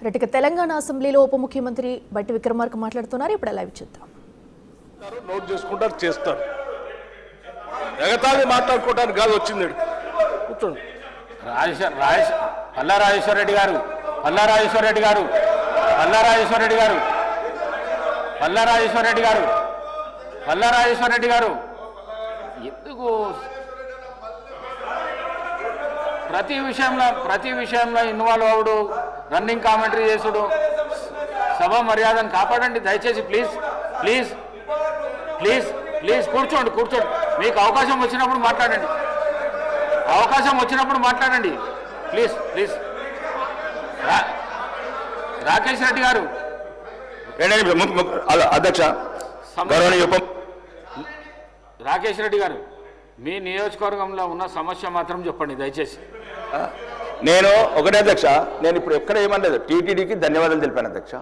రెటిక తెలంగాణ అసెంబ్లీలో ఉప ముఖ్యమంత్రి బట్టి విక్రమార్క మాట్లాడుతున్నారు. ఇప్పుడు లైవ్ చూద్దాం. నోట్ చేసుకుంటారు, చేస్తారు. ఎగతాళి మాట్లాడుకోవడానికి కాదు వచ్చింది. కూర్చోండి. పల్లా రాజేశ్వర రెడ్డి గారు ఎందుకు ప్రతి విషయంలో ఇన్వాల్వ్ అవుడు, రన్నింగ్ కామెంటరీ చేసుడు, సభ మర్యాదను కాపాడండి దయచేసి. ప్లీజ్ ప్లీజ్ ప్లీజ్ ప్లీజ్ కూర్చోండి. మీకు అవకాశం వచ్చినప్పుడు మాట్లాడండి. Please please. రాకేష్ రెడ్డి గారు. అధ్యక్ష, రాకేష్ రెడ్డి గారు, మీ నియోజకవర్గంలో ఉన్న సమస్య మాత్రం చెప్పండి దయచేసి. నేను ఒకటే అధ్యక్ష, నేను ఇప్పుడు ఎక్కడ ఏమనలేదు. టీటీడీకి ధన్యవాదాలు తెలిపాను అధ్యక్ష.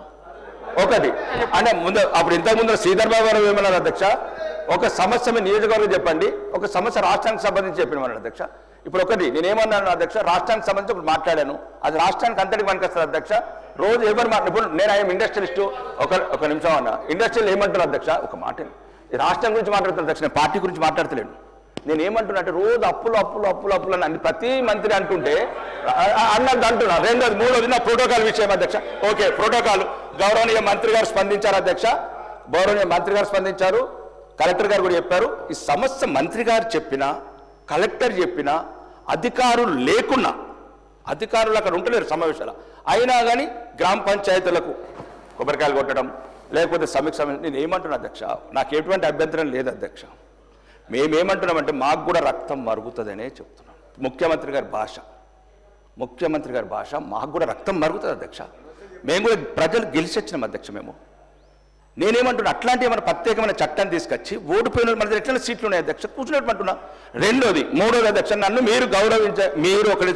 ఒకటి అంటే ముందు అప్పుడు ఇంతకుముందు శ్రీధర్ బాబు గారు ఏమన్నారు అధ్యక్ష, ఒక సమస్య మీ నియోజకవర్గం చెప్పండి, ఒక సమస్య రాష్ట్రానికి సంబంధించి చెప్పిన అధ్యక్ష. ఇప్పుడు ఒకటి నేనేమన్నాను అధ్యక్ష, రాష్ట్రానికి సంబంధించి ఇప్పుడు మాట్లాడాను, అది రాష్ట్రానికి అంతటికి పనికొస్తుంది అధ్యక్ష. రోజు ఎవరు ఇప్పుడు నేను ఆయన ఇండస్ట్రియలిస్టు, ఒక నిమిషం అన్న, ఇండస్ట్రియల్ ఏమంటారు అధ్యక్ష, ఒక మాట రాష్ట్రం గురించి మాట్లాడుతాను అధ్యక్ష, నేను పార్టీ గురించి మాట్లాడతలేను. నేను ఏమంటున్నా అంటే రోజు అప్పులు అని ప్రతి మంత్రి అంటుంటే అన్నది అంటున్నా. రెండోది మూడోది నా ప్రోటోకాల్ విషయం అధ్యక్ష. ఓకే, ప్రోటోకాల్ గౌరవనీయ మంత్రి గారు స్పందించారు అధ్యక్ష, కలెక్టర్ గారు కూడా చెప్పారు. ఈ సమస్య మంత్రి గారు చెప్పినా, కలెక్టర్ చెప్పినా, అధికారులు లేకున్నా, అధికారులు అక్కడ ఉంటలేరు సమావేశాలు అయినా కానీ గ్రామ పంచాయతీలకు కొబ్బరికాయలు కొట్టడం లేకపోతే సమీక్ష, నేను ఏమంటున్నా అధ్యక్ష, నాకు ఎటువంటి అభ్యంతరం లేదు అధ్యక్ష. మేమేమంటున్నామంటే మాకు కూడా రక్తం మరుగుతుందనే చెప్తున్నాం. ముఖ్యమంత్రి గారి భాష మాకు కూడా రక్తం మరుగుతుంది అధ్యక్ష. మేము కూడా ప్రజలు గెలిచి వచ్చినాం అధ్యక్ష. నేనేమంటున్నా, అట్లాంటి ఏమైనా ప్రత్యేకమైన చట్టాన్ని తీసుకొచ్చి ఓడిపోయిన మన ఎట్లా సీట్లు ఉన్నాయి అధ్యక్ష, కూర్చున్నట్టు అంటున్నా. మూడోది అధ్యక్ష, నన్ను మీరు గౌరవించ, మీరు ఒకటి